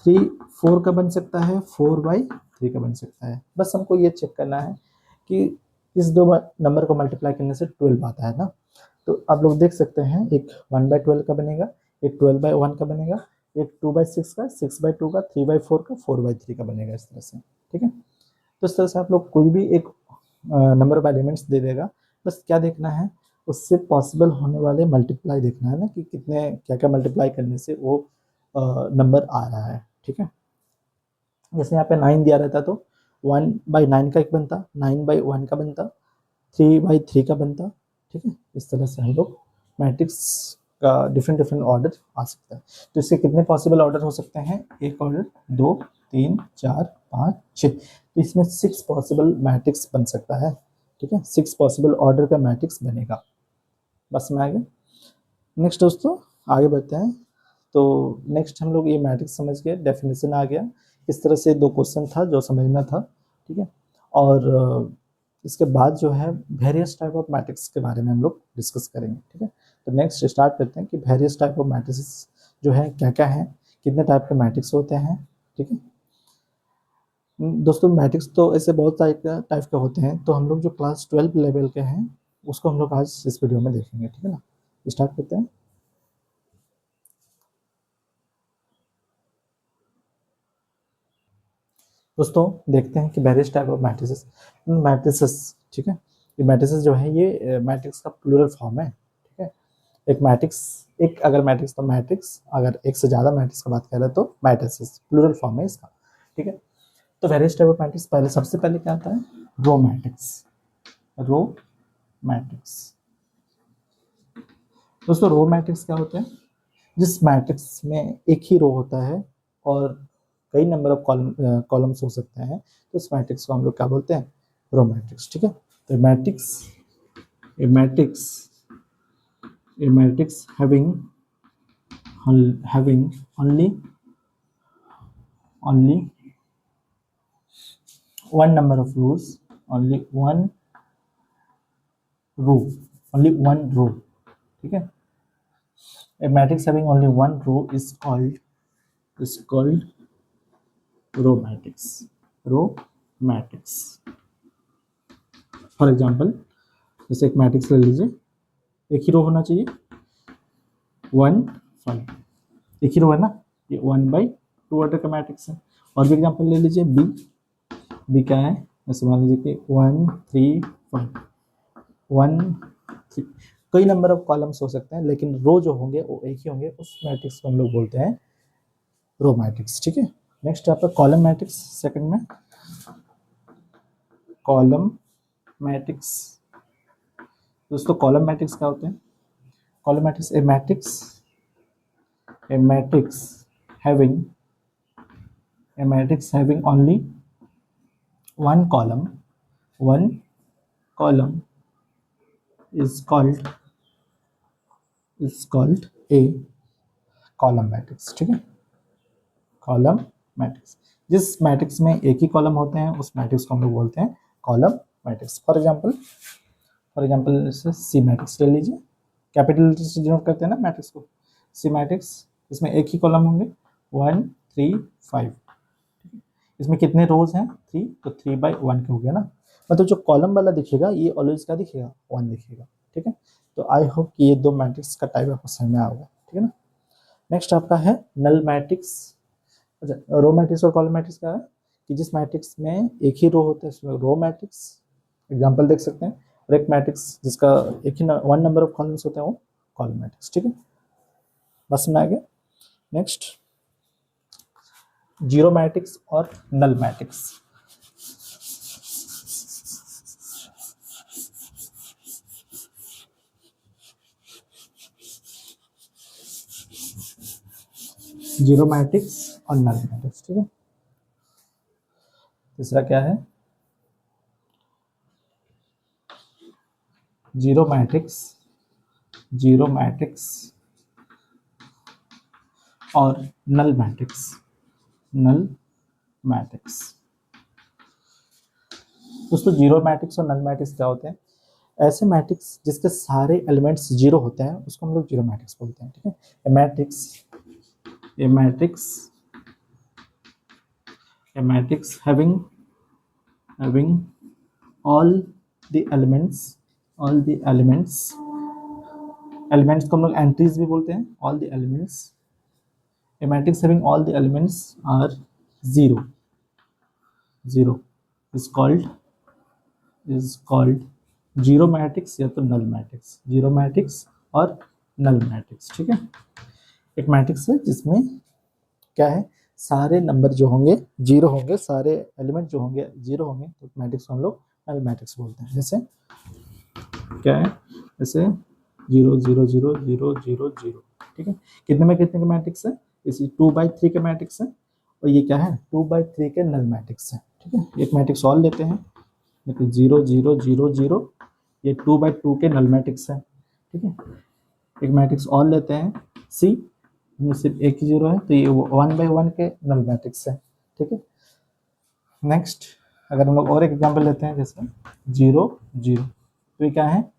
3 4 का बन सकता है, 4/3 का बन सकता है। बस हमको ये चेक करना है कि इस दो नंबर को मल्टीप्लाई करने से 12 आता है ना, तो आप लोग देख सकते हैं एक 1/12 का बनेगा, एक 12/1 का बनेगा, एक 2/6 का, 6/2 का, 3/4 का, 4/3 का बनेगा, इस तरह से। ठीक है, तो इस तरह से आप लोग कोई भी एक नंबर ऑफ एलिमेंट्स दे देगा, बस क्या देखना है, उससे पॉसिबल होने वाले मल्टीप्लाई देखना है ना कि कितने क्या क्या मल्टीप्लाई करने से वो नंबर आ रहा है। ठीक है, जैसे यहाँ पे 9 दिया रहता तो 1/9 का एक बनता, 9/1 का बनता, 3/3 का बनता। ठीक है, इस तरह से हम लोग मैट्रिक्स का डिफरेंट डिफरेंट ऑर्डर आ सकता है। तो इससे कितने पॉसिबल ऑर्डर हो सकते हैं? एक ऑर्डर, 2 3 4 5 6, तो इसमें 6 पॉसिबल मैट्रिक्स बन सकता है। ठीक है, 6 पॉसिबल ऑर्डर का मैट्रिक्स बनेगा। बस में आ गया। नेक्स्ट दोस्तों आगे बढ़ते हैं। तो नेक्स्ट हम लोग ये मैट्रिक्स समझ गए, डेफिनेशन आ गया, इस तरह से 2 क्वेश्चन था जो समझना था। ठीक है, और इसके बाद जो है वेरियस टाइप ऑफ मैट्रिक्स के बारे में हम लोग डिस्कस करेंगे। ठीक है, तो नेक्स्ट स्टार्ट करते हैं कि वेरियस टाइप ऑफ मैट्रिक्स जो है क्या क्या है, कितने टाइप के मैट्रिक्स होते हैं। ठीक है दोस्तों, मैट्रिक्स तो ऐसे बहुत टाइप के होते हैं, तो हम लोग जो क्लास 12 लेवल के हैं उसको हम लोग आज इस वीडियो में देखेंगे। ठीक है ना, स्टार्ट करते हैं। दोस्तों देखते हैं कि वेरियस टाइप ऑफ मैट्रिसेस। ठीक है, ये मैट्रिसेस जो है ये मैट्रिक्स का प्लूरल फॉर्म है। ठीक है, एक मैट्रिक्स, एक अगर मैट्रिक्स तो मैट्रिक्स, अगर एक से ज़्यादा मैट्रिक्स की बात करें तो मैट्रिसेस प्लूरल फॉर्म है इसका। ठीक है, तो वेरियस टाइप ऑफ मैट्रिक्स पहले सबसे पहले क्या आता है? Row matrix. रो मैट्रिक्स दोस्तों, रो मैट्रिक्स क्या होते हैं? जिस मैट्रिक्स में एक ही रो होता है और कई नंबर ऑफ कॉलम्स हो सकते हैं, तो उस मैट्रिक्स को हम लोग क्या बोलते हैं? Row matrix. ठीक है, तो a matrix having only one number of rows, only one row। ठीक है, a matrix having only one row is called row matrix. For example जैसे एक मैट्रिक्स ले लीजिए, एक ही रो होना चाहिए, 1 5, एक ही रो है ना, ये 1/2 ऑर्डर का मैट्रिक्स है। और भी एग्जांपल ले लीजिए, बी क्या है, जैसे मान लीजिए कि 1 3 5, 1 3, कई नंबर ऑफ कॉलम्स हो सकते हैं लेकिन रो जो होंगे वो एक ही होंगे, उस मैट्रिक्स को हम लोग बोलते हैं रो मैट्रिक्स। ठीक है, नेक्स्ट आपका कॉलम मैट्रिक्स, सेकंड में कॉलम मैट्रिक्स। दोस्तों कॉलम मैट्रिक्स क्या होते हैं? Column matrix a matrix having only one column is called a column matrix. ठीक है, कॉलम मैट्रिक्स, जिस मैट्रिक्स में एक ही कॉलम होते हैं उस मैट्रिक्स को हम लोग बोलते हैं कॉलम मैट्रिक्स। फॉर एग्जांपल जैसे सी मैट्रिक्स ले लीजिए, कैपिटल से डिनोट करते हैं ना मैट्रिक्स को, सी मैट्रिक्स, इसमें एक ही कॉलम होंगे 1 3 5। इसमें कितने रोज हैं? 3, तो 3/1 के हो गया ना, मतलब जो कॉलम वाला दिखेगा ये ऑलवेज क्या दिखेगा? 1 दिखेगा। ठीक है, तो आई होप कि ये दो मैट्रिक्स का टाइप आपको समझ में आ होगा। ठीक है ना, नेक्स्ट आपका है नल मैट्रिक्स। अच्छा, रो मैट्रिक्स और कॉलम मैट्रिक्स क्या है कि जिस मैट्रिक्स में एक ही रो होता है उसमें रो मैट्रिक्स, एग्जांपल देख सकते हैं, और एक मैट्रिक्स जिसका एक ही वन नंबर ऑफ कॉलम्स होते हैं वो कॉलम मैट्रिक्स। ठीक है, बस में आ गया। नेक्स्ट जीरो मैट्रिक्स और नल मैट्रिक्स। जीरो मैट्रिक्स और नल मैट्रिक्स। ठीक है, तीसरा क्या है, जीरो मैट्रिक्स, जीरो मैट्रिक्स और नल मैट्रिक्स, नल मैट्रिक्स। दोस्तों जीरो मैट्रिक्स और नल मैट्रिक्स क्या होते हैं, ऐसे मैट्रिक्स जिसके सारे एलिमेंट्स जीरो होते हैं उसको हम लोग जीरो मैट्रिक्स बोलते हैं। ठीक है, ए matrix having all the elements को हम लोग एंट्रीज भी बोलते हैं, all the elements, a matrix having all the elements are zero is called zero matrix या तो नल मैट्रिक्स, जीरो मैट्रिक्स और नल मैट्रिक्स। ठीक है, एक मैट्रिक्स है जिसमें क्या है, सारे नंबर जो होंगे जीरो होंगे, सारे एलिमेंट जो होंगे जीरो होंगे, तो मैट्रिक्स को हम लोग नल मैट्रिक्स बोलते हैं। जैसे क्या है, जैसे 0 0 0 0 0 0। ठीक है, कितने में कितने के मैट्रिक्स है, इसी 2/3 के मैट्रिक्स है, और ये क्या है 2/3 के नल मैट्रिक्स है। ठीक है, एक मैट्रिक्स और लेते हैं, देखिए 0 0 0 0, ये 2/2 के नल मैट्रिक्स है। ठीक है, एक मैट्रिक्स और लेते हैं सी, में सिर्फ एक ही जीरो है, तो ये 1/1 के नल मैट्रिक्स है। ठीक है, नेक्स्ट अगर हम लोग और एक एग्जांपल लेते हैं, जैसे 0 0, तो ये क्या है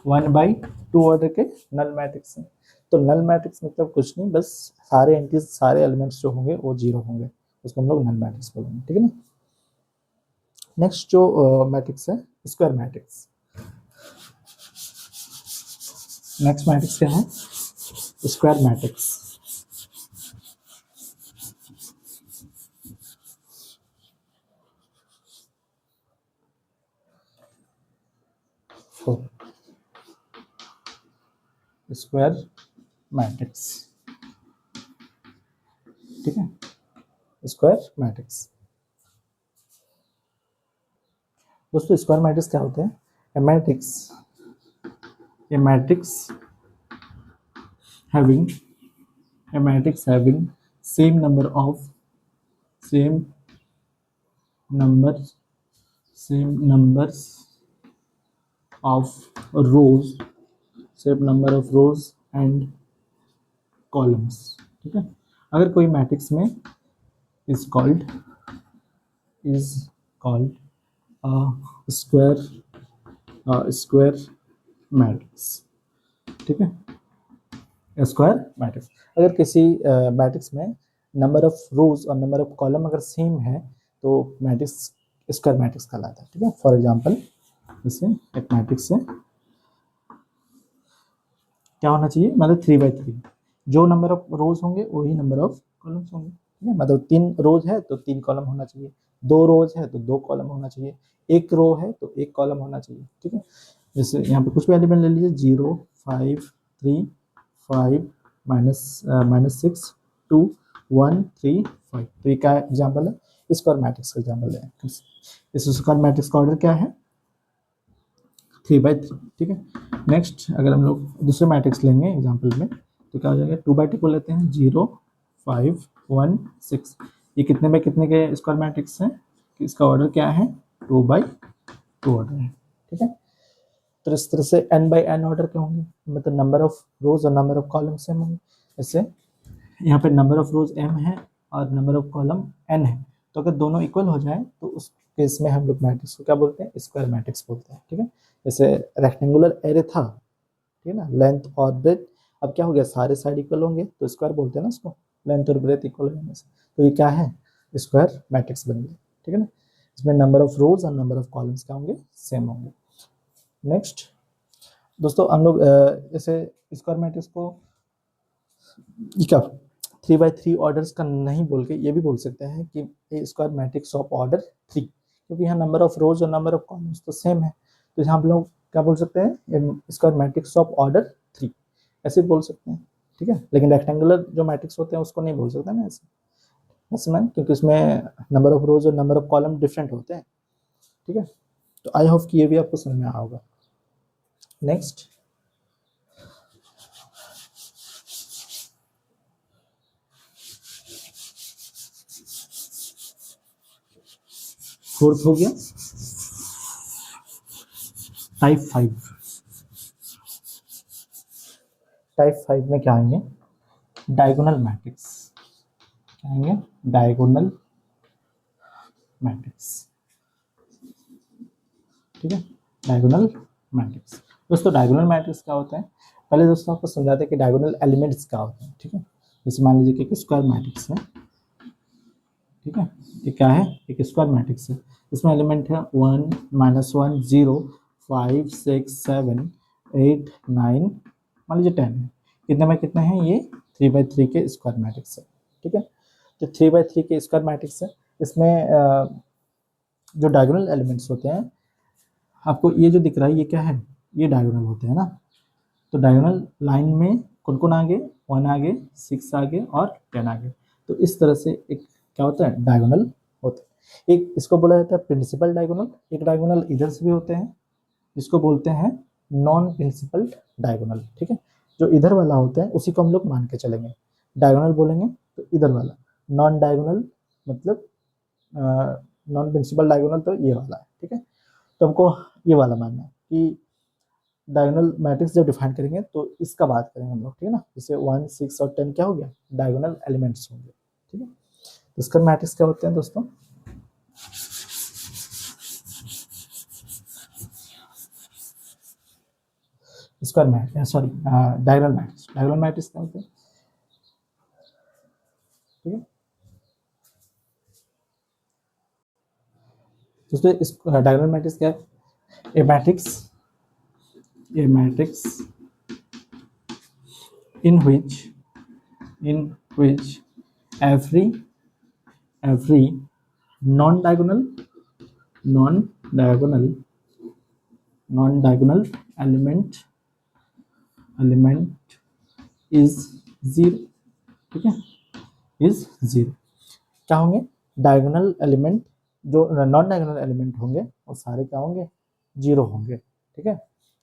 1/2 ऑर्डर के नल मैट्रिक्स है। तो नल मैट्रिक्स मतलब कुछ नहीं, बस सारे एंट्रीज, सारे एलिमेंट्स जो होंगे वो जीरो होंगे, उसको हम लोग नल मैट्रिक्स बोलेंगे। ठीक है ना। नेक्स्ट जो मैट्रिक्स है स्क्वायर मैट्रिक्स। नेक्स्ट मैट्रिक्स क्या है, स्क्वायर मैट्रिक्स। Square matrix. ठीक है, स्क्वायर मैट्रिक्स। दोस्तों स्क्वायर मैट्रिक्स क्या होते हैं, ए matrix having same number of rows, same number of rows and columns। ठीक है, अगर कोई मैट्रिक्स में is called स्क्वायर मैट्रिक्स। ठीक है, स्क्वायर मैट्रिक्स, अगर किसी मैट्रिक्स में नंबर ऑफ रोज और नंबर ऑफ कॉलम अगर सेम है तो मैट्रिक्स स्क्वायर मैट्रिक्स कहलाता है। ठीक है, फॉर एग्जांपल जैसे एक मैट्रिक्स है, क्या होना चाहिए, मतलब 3/3, जो नंबर ऑफ रोज होंगे वही नंबर ऑफ कॉलम्स होंगे। ठीक है, मतलब 3 रोज है तो 3 कॉलम होना चाहिए, 2 रोज है तो 2 कॉलम होना चाहिए, एक रो है तो एक कॉलम होना चाहिए। ठीक है, जैसे यहाँ पे कुछ भी एलिमेंट ले लीजिए, 0 5 3 5 -6 2 1 3 5, तो ये क्या एग्जाम्पल है, स्क्वायर मैट्रिक्स का एग्जाम्पल है। इस स्क्वायर मैट्रिक्स का ऑर्डर क्या है 3/3। ठीक है, नेक्स्ट अगर हम लोग दूसरे मैट्रिक्स लेंगे एग्जाम्पल में, तो क्या हो जाएगा, 2/2 को लेते हैं, 0 5 1 6, ये कितने में कितने के स्क्वायर मैट्रिक्स हैं, इसका ऑर्डर क्या है 2/2 ऑर्डर है। ठीक है, तो इस तरह से n/n ऑर्डर के होंगे, मतलब नंबर ऑफ रोज और नंबर ऑफ कॉलम सेम होंगे। जैसे यहाँ पे नंबर ऑफ रोज m है और नंबर ऑफ कॉलम n है, तो अगर दोनों इक्वल हो जाए तो उस केस में हम लोग मैट्रिक्स को क्या बोलते हैं, स्क्वायर मैट्रिक्स बोलते हैं। ठीक है, जैसे रेक्टेंगुलर एरे था, ठीक है ना, लेंथ और ब्रेथ, अब क्या हो गया सारे साइड इक्वल होंगे तो स्क्वायर बोलते हैं ना उसको, लेंथ और ब्रेथ इक्वल होने से, तो ये क्या है स्क्वायर मैट्रिक्स बन गया। ठीक है ना, इसमें नंबर ऑफ रोज और नंबर ऑफ कॉलम्स क्या होंगे, सेम होंगे। नेक्स्ट दोस्तों हम लोग जैसे स्क्वायर मैट्रिक्स को क्या 3 by 3 ऑर्डर्स का नहीं बोल के ये भी बोल सकते हैं कि ए स्क्वायर मैट्रिक्स ऑफ ऑर्डर 3, क्योंकि यहाँ नंबर ऑफ रोज और नंबर ऑफ कॉलम्स तो सेम है, तो यहाँ हम लोग क्या बोल सकते हैं, स्क्वायर मैट्रिक्स ऑफ ऑर्डर 3 ऐसे बोल सकते हैं, ठीक है। लेकिन रेक्टेंगुलर जो मैट्रिक्स होते हैं उसको नहीं बोल सकते ना ऐसे, बस मैम, क्योंकि उसमें नंबर ऑफ रोज और नंबर ऑफ कॉलम डिफरेंट होते हैं, ठीक है। तो आई होप कि ये भी आपको समझ में आया होगा। नेक्स्ट, फोर्थ हो गया टाइप 5। टाइप 5 में क्या आएंगे, डायगोनल मैट्रिक्स, क्या आएंगे, डायगोनल मैट्रिक्स, ठीक है। डायगोनल मैट्रिक्स दोस्तों, डायगोनल मैट्रिक्स क्या होता है, पहले दोस्तों आपको समझाते हैं कि डायगोनल एलिमेंट्स क्या होते हैं, ठीक है। जैसे मान लीजिए कि एक स्क्वायर मैट्रिक्स है, ठीक है, ये क्या है, एक स्क्वायर मैट्रिक्स है, इसमें एलिमेंट है 1 -1 0 5 6 7 8 9, मान लीजिए 10 है, कितने में कितने हैं, ये 3 by 3 के स्क्वायर मैट्रिक्स है, ठीक है। तो 3 by 3 के स्क्वायर मैट्रिक्स है, इसमें जो डायगोनल एलिमेंट्स होते हैं, आपको ये जो दिख रहा है ये क्या है, ये डायगोनल होते हैं ना। तो डायगोनल लाइन में कौन कौन आगे, 1 आगे, 6 आगे और 10 आगे, तो इस तरह से एक क्या होता है, डायगोनल होता है। एक इसको बोला जाता है प्रिंसिपल डायगोनल, एक डायगोनल इधर से भी होते हैं जिसको बोलते हैं नॉन प्रिंसिपल डायगोनल, ठीक है। जो इधर वाला होता है उसी को हम लोग मान के चलेंगे, डायगोनल बोलेंगे तो इधर वाला, नॉन डायगोनल मतलब नॉन प्रिंसिपल डायगोनल तो ये वाला है, ठीक है। तो हमको ये वाला मानना है कि डायगोनल मैट्रिक्स जब डिफाइन करेंगे तो इसका बात करेंगे हम लोग, ठीक है ना। जैसे 1 6 और 10 क्या हो गया, डायगोनल एलिमेंट्स होंगे, ठीक है। तो इसका मैट्रिक्स क्या होते हैं दोस्तों, square matrix, sorry diagonal matrix, diagonal matrix क्या होते हैं, ठीक है। दोस्तों इस डायगोनल मैट्रिक्स क्या है, ए matrix in which every non-diagonal non-diagonal non-diagonal element is zero, ठीक है, is zero। क्या होंगे, डायगोनल एलिमेंट, जो नॉन डायगोनल एलिमेंट होंगे वो सारे क्या होंगे, जीरो होंगे, ठीक है।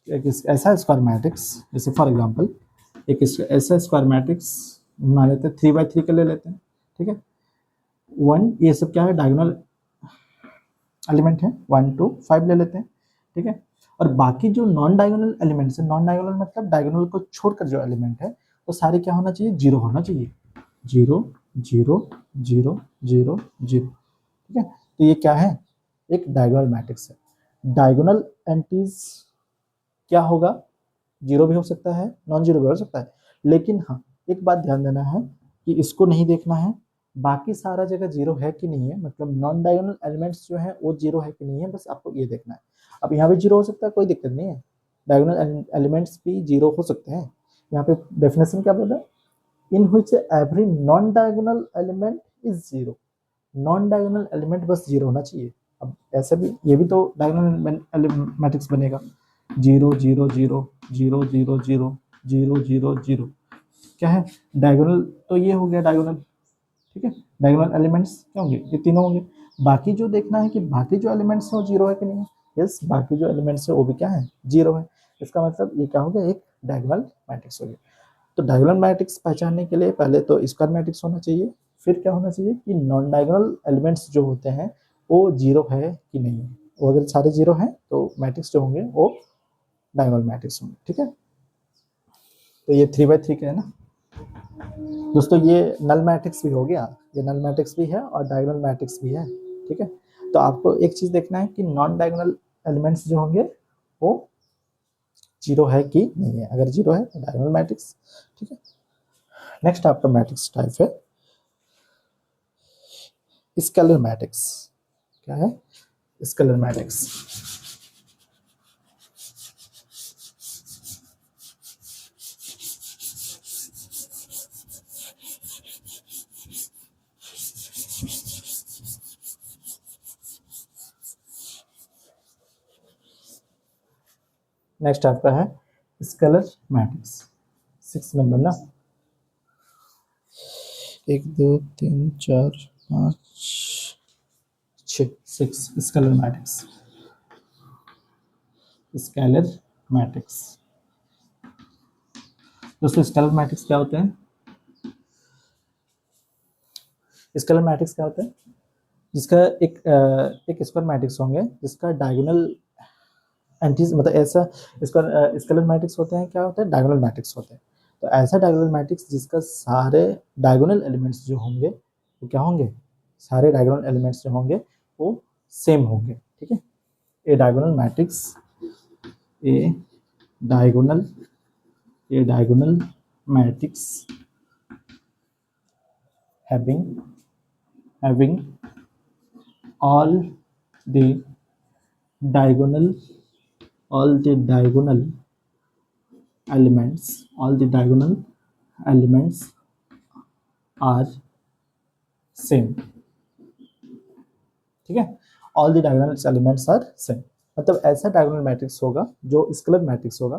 एक ऐसा स्क्वायर मैट्रिक्स, जैसे फॉर एग्जांपल एक ऐसा स्क्वायर मैट्रिक्स मान लेते हैं 3 by 3 का ले लेते हैं, ठीक है। 1 ये सब क्या है, डायगोनल एलिमेंट है, 1 2 5 ले लेते हैं, ठीक है। और बाकी जो नॉन डायगोनल एलिमेंट्स है, नॉन डायगोनल मतलब डायगोनल को छोड़कर जो एलिमेंट है वो सारे क्या होना चाहिए, जीरो होना चाहिए, 0 0 0 0 0, ठीक है। तो ये क्या है, एक डायगोनल मैट्रिक्स है। डायगोनल एंटीज क्या होगा, जीरो भी हो सकता है, नॉन जीरो भी हो सकता है, लेकिन हाँ एक बात ध्यान देना है कि इसको नहीं देखना है बाकी सारा जगह जीरो है कि नहीं है, मतलब नॉन डायगोनल एलिमेंट्स जो है वो जीरो है कि नहीं है, बस आपको ये देखना है। अब यहाँ भी जीरो हो सकता है, कोई दिक्कत नहीं है, डायगोनल एलिमेंट्स भी जीरो हो सकते हैं। यहाँ पे डेफिनेशन क्या बोल रहा है, in which every non diagonal element is zero, non diagonal element बस जीरो होना चाहिए। अब ऐसे भी ये भी तो डायगोनल मैट्रिक्स बनेगा, 0 0 0 0 0 0 0 0 0, क्या है, डायगोनल तो ये हो गया डायगोनल, ठीक है। डायगोनल एलिमेंट्स क्या होंगे, ये तीनों होंगे। बाकी जो देखना है कि बाकी जो एलिमेंट्स है वो जीरो है कि नहीं है, यस बाकी जो एलिमेंट्स है वो भी क्या है, जीरो है। इसका मतलब ये क्या हो गया, एक डायगोनल मैट्रिक्स हो गया। तो डायगोनल मैट्रिक्स पहचानने के लिए पहले तो स्क्वायर मैट्रिक्स होना चाहिए, फिर क्या होना चाहिए कि नॉन डायगोनल एलिमेंट्स जो होते हैं वो जीरो है कि नहीं है, वो अगर सारे जीरो हैं तो मैट्रिक्स जो होंगे वो डायगोनल मैट्रिक्स होंगे, ठीक है। तो ये 3 by 3 का है ना दोस्तों, ये नल मैट्रिक्स भी हो गया, ये नल मैट्रिक्स भी है और डायगोनल मैट्रिक्स भी है, ठीक है। तो आपको एक चीज देखना है कि नॉन डायगोनल एलिमेंट्स जो होंगे वो जीरो है कि नहीं है, अगर जीरो है तो डायगोनल मैट्रिक्स, ठीक है। नेक्स्ट आपका मैट्रिक्स टाइप है स्केलर मैट्रिक्स, क्या है, स्केलर मैट्रिक्स। नेक्स्ट आपका है स्केलर मैट्रिक्स, 6 नंबर ना, 1 2 3 4 5 6, स्केलर मैट्रिक्स। स्केलर मैट्रिक्स दोस्तों, स्केलर मैट्रिक्स क्या होते हैं? स्केलर मैट्रिक्स क्या होता है? जिसका एक स्क्वायर मैट्रिक्स होंगे जिसका डायगोनल एंटीज, मतलब ऐसा स्केलर मैट्रिक्स होते हैं, क्या होते हैं? डायगोनल मैट्रिक्स होते हैं। तो ऐसा डायगोनल मैट्रिक्स जिसका सारे डायगोनल एलिमेंट्स जो होंगे वो क्या होंगे? सारे डायगोनल एलिमेंट्स जो होंगे वो सेम होंगे, ठीक है। A diagonal matrix, a diagonal matrix having all the diagonal elements are same, ठीक है। All the diagonal elements are same, मतलब ऐसा डायगोनल मैट्रिक्स होगा जो स्केलर मैट्रिक्स होगा,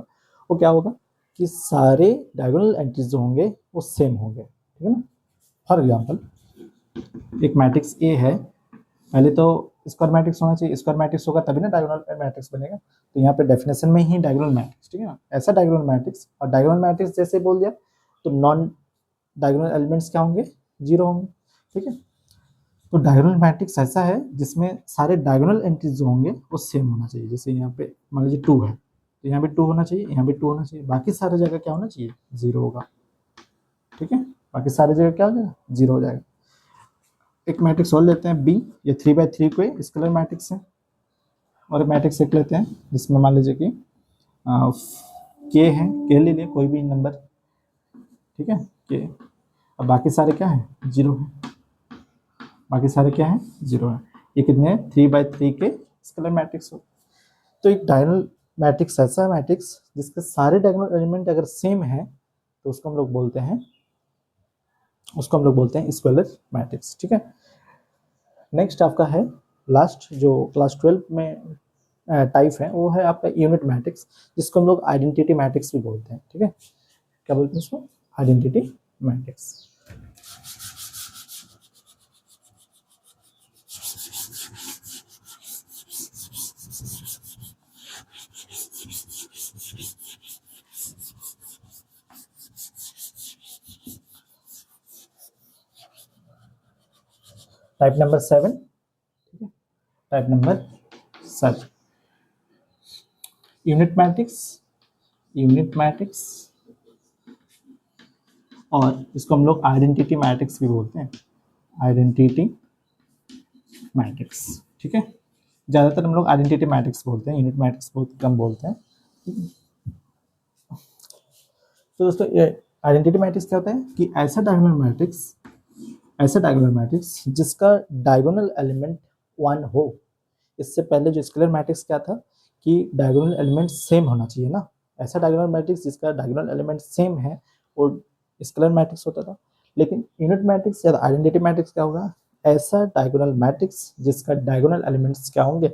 वो क्या होगा कि सारे डायगोनल एंट्रीज जो होंगे वो सेम होंगे, ठीक है ना। फॉर एग्जांपल, एक मैट्रिक्स ए है, पहले तो स्क्वायर मैट्रिक्स होना चाहिए, स्क्वायर मैट्रिक्स होगा तभी ना डायगोनल मैट्रिक्स बनेगा। तो यहाँ पे डेफिनेशन में ही डायगोनल मैट्रिक्स, ठीक है ना, ऐसा डायगोनल मैट्रिक्स। और डायगोनल मैट्रिक्स जैसे बोल दिया तो नॉन डायगोनल एलिमेंट्स क्या होंगे? 0 होंगे, ठीक है। तो डायगोनल मैट्रिक्स ऐसा है जिसमें सारे डायगोनल एंट्रीज जो होंगे वो सेम होना चाहिए। जैसे यहाँ पे मान लीजिए 2 है तो यहाँ पे 2 होना चाहिए, यहाँ पे 2 होना चाहिए, बाकी सारी जगह क्या होना चाहिए? 0 होगा, ठीक है। बाकी सारी जगह क्या हो जाएगा? 0 हो जाएगा। एक मैट्रिक्स और लेते हैं बी, ये 3/3 को स्केलर मैट्रिक्स है। और एक मैट्रिक्स एक लेते हैं जिसमें मान लीजिए कि के है, के ले लिए कोई भी नंबर, ठीक है, के। अब बाकी सारे क्या है? 0 है, बाकी सारे क्या है? 0 है। ये कितने हैं? 3/3 के स्केलर मैट्रिक्स हो। तो एक डायगोनल मैट्रिक्स ऐसा मैट्रिक्स जिसके सारे डायगोनल एलिमेंट अगर सेम है तो उसको हम लोग बोलते हैं स्केलर मैट्रिक्स, ठीक है। नेक्स्ट आपका है लास्ट, जो क्लास 12 में टाइप है, वो है आपका यूनिट मैट्रिक्स, जिसको हम लोग आइडेंटिटी मैट्रिक्स भी बोलते हैं, ठीक है। क्या बोलते हैं इसको? Identity matrix. टाइप नंबर 7, ठीक है, टाइप नंबर 7 यूनिट मैट्रिक्स, और इसको हम लोग आइडेंटिटी मैट्रिक्स भी बोलते हैं, आइडेंटिटी मैट्रिक्स, ठीक है। ज़्यादातर हम लोग आइडेंटिटी मैट्रिक्स बोलते हैं, यूनिट मैट्रिक्स बहुत कम बोलते हैं, ठीक है। तो दोस्तों ये आइडेंटिटी मैट्रिक्स क्या होता है कि ऐसा डायगोनल मैट्रिक्स जिसका डायगोनल एलिमेंट 1 हो। इससे पहले जो स्केलर मैट्रिक्स क्या था कि डायगोनल एलिमेंट सेम होना चाहिए ना, ऐसा डायगोनल मैट्रिक्स जिसका डायगोनल एलिमेंट सेम है वो स्केलर मैट्रिक्स होता था। लेकिन यूनिट मैट्रिक्स या आइडेंटिटी मैट्रिक्स क्या होगा? ऐसा डायगोनल मैट्रिक्स जिसका डायगोनल एलिमेंट्स क्या होंगे?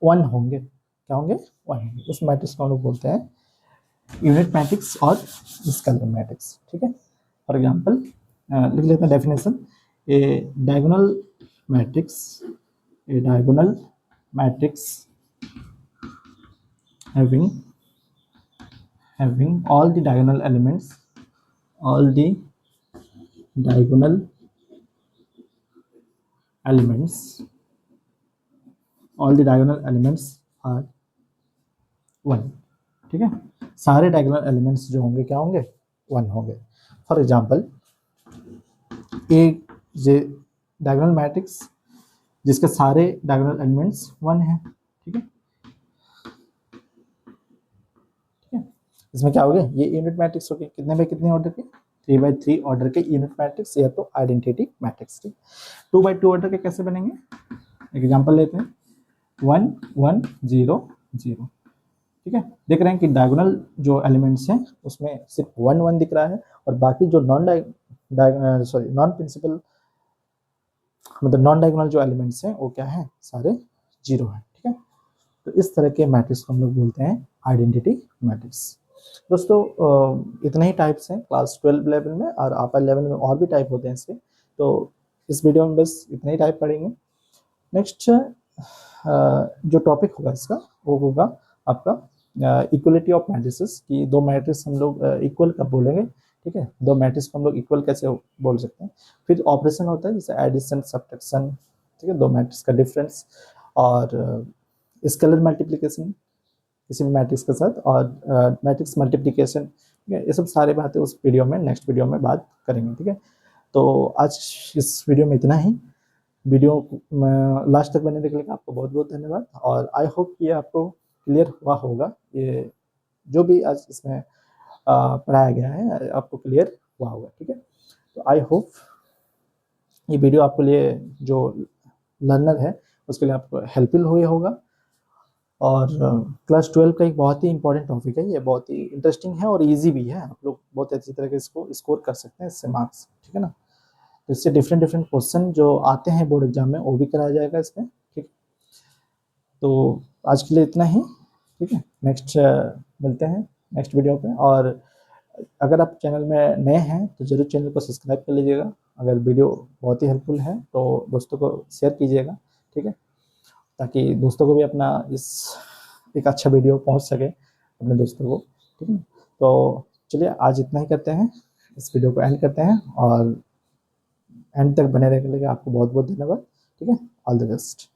1 होंगे, क्या होंगे? 1 होंगे। उस मैट्रिक्स को हम लोग बोलते हैं यूनिट मैट्रिक्स और स्केलर मैट्रिक्स, ठीक है। फॉर एग्जांपल लिख लेते हैं definition, A diagonal matrix having all the diagonal elements are 1, ठीक है। सारे डायगोनल एलिमेंट्स जो होंगे क्या होंगे? 1 होंगे। फॉर एग्जांपल एक डायगोनल मैट्रिक्स जिसके सारे डायगोनल एलिमेंट्स 1 है, ठीक है, ठीक है। इसमें क्या हो गया? ये यूनिट मैट्रिक्स हो गए, कितने बाय कितने ऑर्डर के? 3/3 ऑर्डर के यूनिट मैट्रिक्स या तो आइडेंटिटी मैट्रिक्स, ठीक। 2/2 ऑर्डर के कैसे बनेंगे? एक एग्जांपल लेते हैं, 1 1 0 0, ठीक है। देख रहे हैं कि डायगोनल जो एलिमेंट्स हैं उसमें सिर्फ 1 1 दिख रहा है और बाकी जो नॉन प्रिंसिपल मतलब नॉन डायगोनल जो एलिमेंट्स हैं वो क्या है? सारे 0 है, ठीक है। तो इस तरह के मैट्रिक्स को हम लोग बोलते हैं आइडेंटिटी मैट्रिक्स। दोस्तों इतने ही टाइप्स हैं क्लास 12 लेवल में, और अपर लेवल में और भी टाइप होते हैं इसके, तो इस वीडियो में बस इतने ही टाइप पढ़ेंगे। नेक्स्ट जो टॉपिक होगा इसका वो होगा आपका इक्वलिटी ऑफ मैट्रिसेस, कि दो मैट्रिक्स हम लोग इक्वल कब बोलेंगे, ठीक है, दो मैट्रिक्स को हम लोग इक्वल कैसे बोल सकते हैं। फिर ऑपरेशन होता है जैसे एडिशन, सब्ट्रैक्शन, ठीक है, दो मैट्रिक्स का डिफरेंस, और स्केलर मल्टीप्लिकेशन किसी भी मैट्रिक्स के साथ, और मैट्रिक्स मल्टीप्लिकेशन, ठीक है, ये सब सारे बातें उस वीडियो में, नेक्स्ट वीडियो में बात करेंगे, ठीक है। तो आज इस वीडियो में इतना ही। वीडियो लास्ट तक बनने के लिए आपको बहुत बहुत धन्यवाद, और आई होप कि आपको क्लियर हुआ होगा, ये जो भी आज इसमें पढ़ाया गया है आपको क्लियर हुआ होगा, ठीक है। तो आई होप ये वीडियो आपके लिए, जो लर्नर है उसके लिए आपको हेल्पफुल हुआ होगा। और क्लास 12 का एक बहुत ही इंपॉर्टेंट टॉपिक है, ये बहुत ही इंटरेस्टिंग है और इजी भी है, आप लोग बहुत अच्छी तरह से इसको स्कोर कर सकते हैं इससे मार्क्स, ठीक है ना। तो इससे डिफरेंट डिफरेंट क्वेश्चन जो आते हैं बोर्ड एग्जाम में वो भी कराया जाएगा इसमें, ठीक। तो आज के लिए इतना ही, ठीक है। नेक्स्ट मिलते हैं नेक्स्ट वीडियो पे, और अगर आप चैनल में नए हैं तो ज़रूर चैनल को सब्सक्राइब कर लीजिएगा। अगर वीडियो बहुत ही हेल्पफुल है तो दोस्तों को शेयर कीजिएगा, ठीक है, ताकि दोस्तों को भी अपना इस एक अच्छा वीडियो पहुंच सके अपने दोस्तों को, ठीक है। तो चलिए आज इतना ही करते हैं, इस वीडियो को एंड करते हैं, और एंड तक बने रहने के लिए आपको बहुत बहुत धन्यवाद, ठीक है। All the best.